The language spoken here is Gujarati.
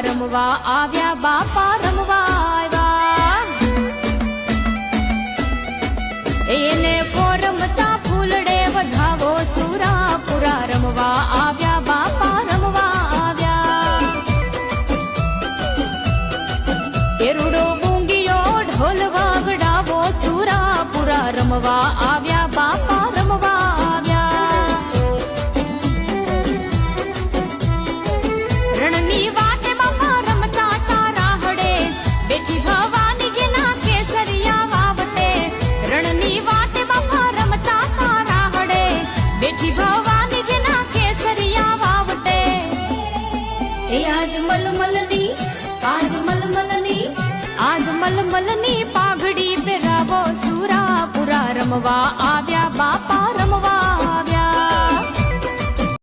રમવા આવ્યા બાપા રમવા આવ્યા એને ફોરમતા ફૂલડે વધાવો સુરાપુરા રમવા આવ્યા બાપા રમવા આવ્યા એરુડો બુંગીયો ઢોલ વાગડાવો સુરાપુરા રમવા આવ્યા બાપા રમવા આવ્યા રણની વાટે બાપા રમતા તારા હડે બેઠી ભવાની જેના કેસરિયા વાવટે રણની વાટે બાપા રમતા તારા હડે બેઠી ભવાની જેના કેસરિયા વાવટે એ આજ મલમલની પાઘડી પહેરાવો સુરાપુરા રમવા